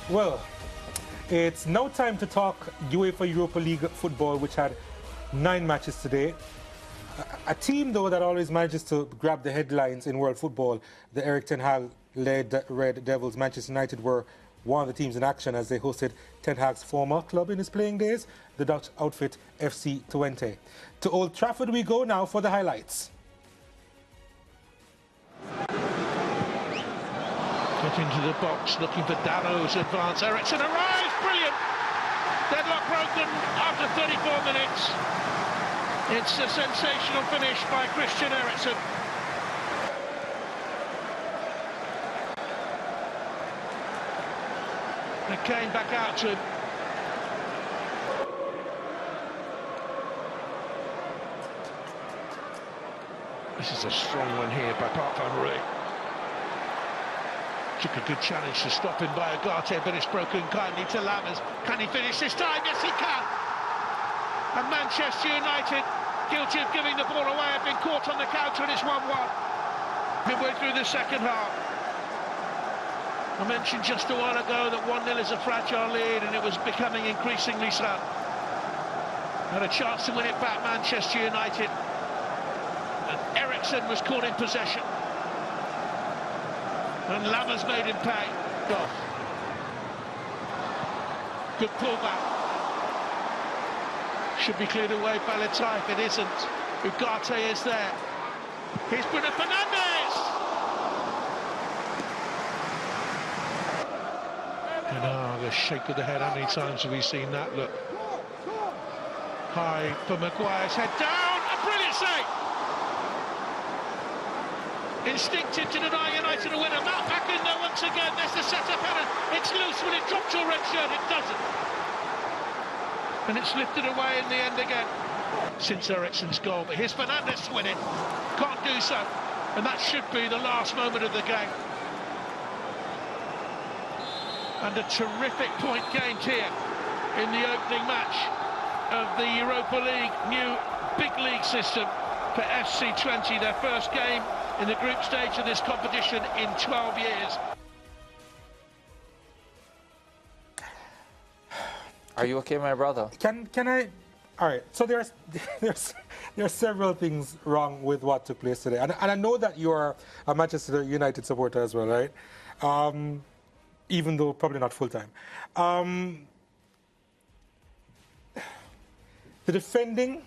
Well, it's now time to talk UEFA Europa League football, which had 9 matches today. A team, though, that always manages to grab the headlines in world football, the Erik ten Hag-led Red Devils, Manchester United, were one of the teams in action as they hosted Ten Hag's former club in his playing days, the Dutch outfit FC Twente. To Old Trafford we go now for the highlights. Cut into the box, looking for Dano's advance. Eriksson arrives, brilliant! Deadlock broken after 34 minutes. It's a sensational finish by Christian Eriksson. And Kane back out to him. This is a strong one here by Park van Rooij. Took a good challenge to stop him by Ugarte, but it's broken kindly to Lammers. Can he finish this time? Yes, he can. And Manchester United, guilty of giving the ball away, have been caught on the counter, and it's 1-1. Midway through the second half. I mentioned just a while ago that 1-0 is a fragile lead, and it was becoming increasingly so. Had a chance to win it back, Manchester United. And Eriksson was caught in possession. And Lammers made him pay. Goal. Good pullback. Should be cleared away by Letaif. It isn't. Ugarte is there. Here's Bruno Fernandes. And the shake of the head. How many times have we seen that? Look. High for Maguire's head down. A brilliant save. Instinctive to deny United a winner. Matt back in there once again. There's the setup header. It's loose. Will it drop to a red shirt? It doesn't. And it's lifted away in the end again. Since Eriksson's goal. But here's Fernandes to win it. Can't do so. And that should be the last moment of the game. And a terrific point gained here in the opening match of the Europa League new big league system for FC Twente. Their first game in the group stage of this competition in 12 years. Are you okay, my brother? Can I? All right. So there are several things wrong with what took place today, and I know that you are a Manchester United supporter as well, right? Even though probably not full time. The defending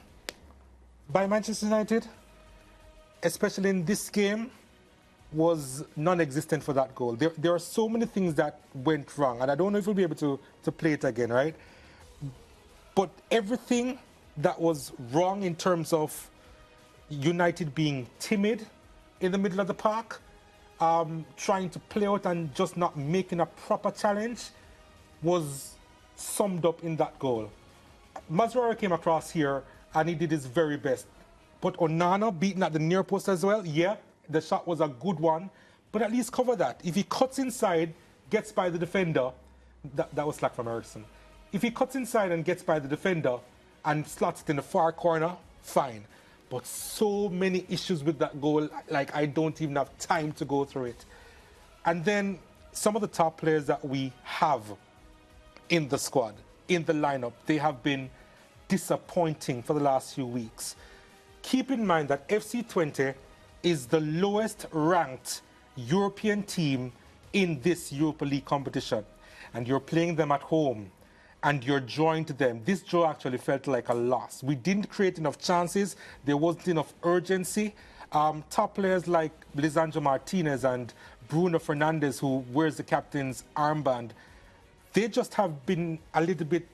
by Manchester United, especially in this game, was non-existent for that goal. There are so many things that went wrong, and I don't know if we'll be able to play it again, right? But everything that was wrong in terms of United being timid in the middle of the park, trying to play out and just not making a proper challenge, was summed up in that goal. Mazraoui came across here and he did his very best. But Onana beaten at the near post as well. Yeah, the shot was a good one, but at least cover that. If he cuts inside, gets by the defender, that was slack from Eriksson. If he cuts inside and gets by the defender and slots it in the far corner, fine. But so many issues with that goal, like I don't even have time to go through it. And then some of the top players that we have in the squad, in the lineup, they have been disappointing for the last few weeks. Keep in mind that FC Twente is the lowest ranked European team in this Europa League competition. And you're playing them at home and you're drawing to them. This draw actually felt like a loss. We didn't create enough chances. There wasn't enough urgency. Top players like Lisandro Martinez and Bruno Fernandes, who wears the captain's armband, they just have been a little bit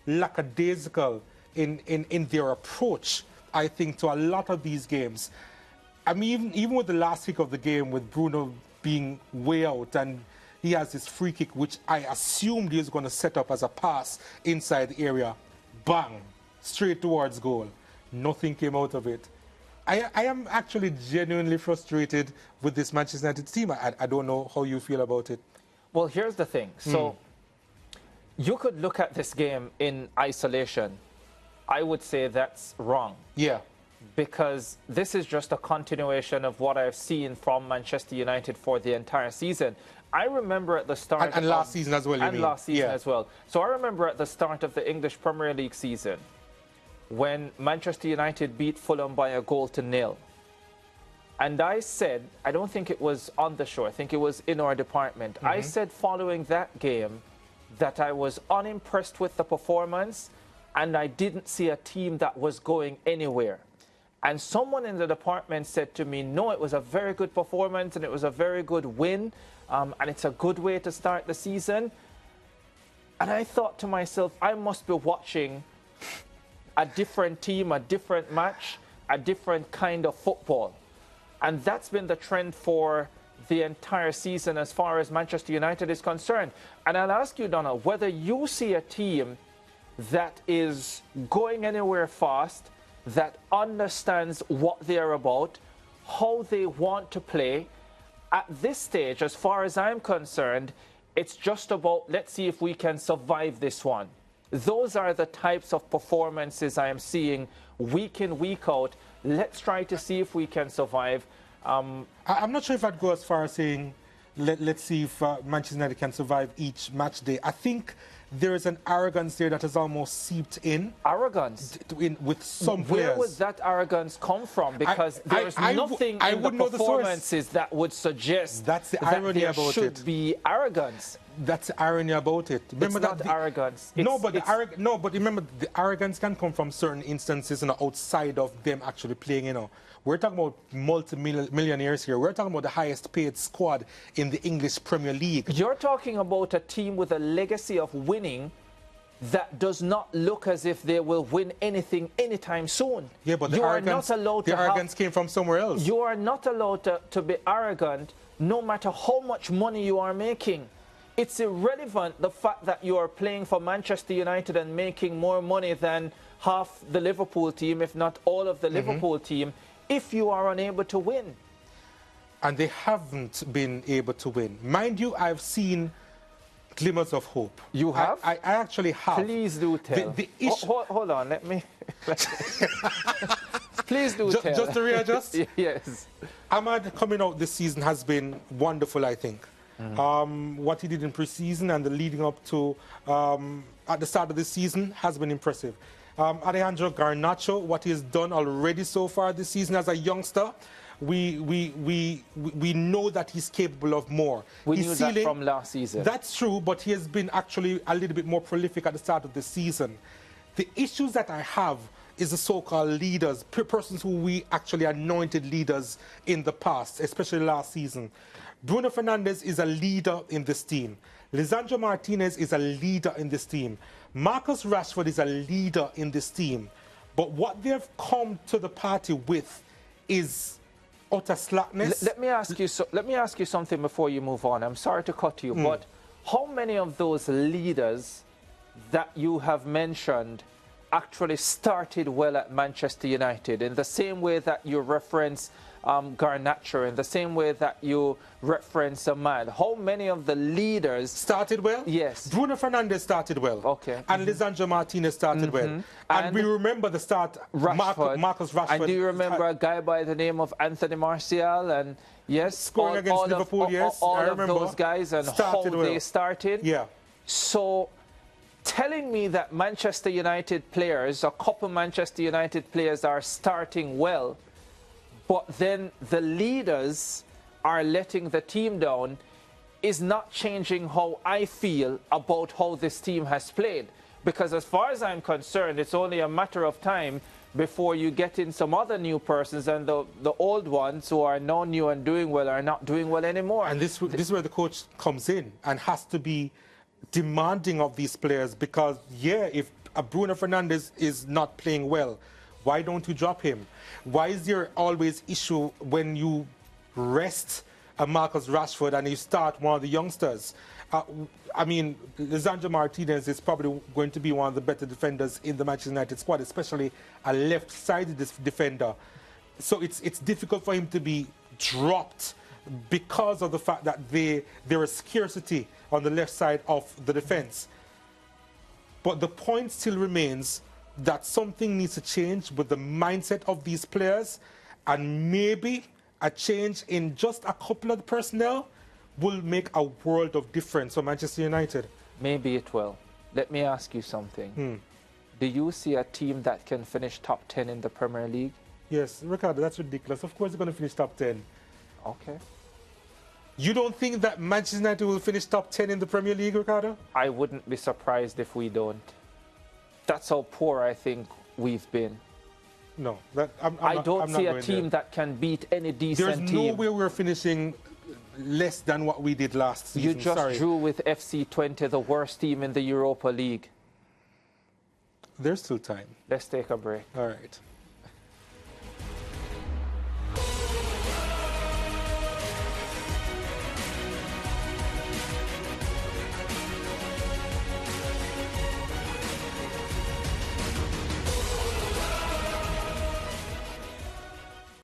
lackadaisical in their approach, I think, to a lot of these games. I mean, even with the last kick of the game, with Bruno being way out, and he has this free kick, which I assumed he was going to set up as a pass inside the area. Bang! Straight towards goal. Nothing came out of it. I am actually genuinely frustrated with this Manchester United team. I don't know how you feel about it. Well, here's the thing. So you could look at this game in isolation. I would say that's wrong. Yeah. Because this is just a continuation of what I've seen from Manchester United for the entire season. I remember at the start... And last season as well, you mean? And last season as well. So I remember at the start of the English Premier League season when Manchester United beat Fulham by 1-0. And I said, I don't think it was on the show, I think it was in our department. I said following that game that I was unimpressed with the performance and I didn't see a team that was going anywhere. And someone in the department said to me, no, it was a very good performance and it was a very good win and it's a good way to start the season. And I thought to myself, I must be watching a different team, a different match, a different kind of football. And that's been the trend for the entire season as far as Manchester United is concerned. And I'll ask you, Donald, whether you see a team that is going anywhere fast, that understands what they're about, how they want to play. At this stage, as far as I'm concerned, it's just about, let's see if we can survive this one. Those are the types of performances I am seeing week in, week out. Let's try to see if we can survive. I'm not sure if I'd go as far as saying, let's see if Manchester United can survive each match day. I think there is an arrogance there that has almost seeped in. Arrogance? With some players. Where would that arrogance come from? Because there's nothing in the performances that would suggest that's the irony that there about should be arrogance. That's the irony about it. Remember it's not arrogance. But remember, the arrogance can come from certain instances outside of them actually playing, We're talking about multi-millionaires here. We're talking about the highest paid squad in the English Premier League. You're talking about a team with a legacy of winning that does not look as if they will win anything anytime soon. Yeah, but the arrogance came from somewhere else. You are not allowed to be arrogant no matter how much money you are making. It's irrelevant the fact that you are playing for Manchester United and making more money than half the Liverpool team, if not all of the Liverpool team, if you are unable to win. And they haven't been able to win. Mind you, I've seen glimmers of hope. You have? I actually have. Please do tell. Hold on, let me... Please do tell. Just to readjust? Yes. Ahmad coming out this season has been wonderful, I think. What he did in pre-season and the leading up to at the start of the season has been impressive. Alejandro Garnacho, what he has done already so far this season as a youngster, we know that he's capable of more. We knew that from last season. That's true, but he has been actually a little bit more prolific at the start of the season. The issues that I have is the so-called leaders, persons who we actually anointed leaders in the past, especially last season. Bruno Fernandes is a leader in this team. Lisandro Martinez is a leader in this team. Marcus Rashford is a leader in this team. But what they've come to the party with is utter slackness. Let me ask you something before you move on. I'm sorry to cut you, but how many of those leaders that you have mentioned actually started well at Manchester United, in the same way that you reference Garnacho, in the same way that you reference Ahmad? How many of the leaders started well? Yes. Bruno Fernandes started well. Okay. And Lisandro Martinez started well. And we remember the start, Marcus Rashford. And do you remember a guy by the name of Anthony Martial? And yes, scoring against Liverpool, yes. All of those guys and how they started. Yeah. So telling me that Manchester United players, a couple Manchester United players are starting well, but then the leaders are letting the team down, is not changing how I feel about how this team has played. Because as far as I'm concerned, it's only a matter of time before you get in some other new persons, and the old ones who are now new and doing well are not doing well anymore. And this is where the coach comes in and has to be demanding of these players, because, yeah, if Bruno Fernandes is not playing well, why don't you drop him? Why is there always issue when you rest a Marcus Rashford and you start one of the youngsters? I mean, Lisandro Martinez is probably going to be one of the better defenders in the Manchester United squad, especially a left-sided defender. So it's difficult for him to be dropped because of the fact that there is scarcity on the left side of the defense. But the point still remains that something needs to change with the mindset of these players, and maybe a change in just a couple of the personnel will make a world of difference for Manchester United. Maybe it will. Let me ask you something. Do you see a team that can finish top 10 in the Premier League? Yes, Ricardo, that's ridiculous. Of course they're going to finish top 10. Okay. You don't think that Manchester United will finish top 10 in the Premier League, Ricardo? I wouldn't be surprised if we don't. That's how poor I think we've been. No. I don't see a team that can beat any decent team. There's no way we're finishing less than what we did last season. You just drew with FC Twente, the worst team in the Europa League. There's still time. Let's take a break. All right.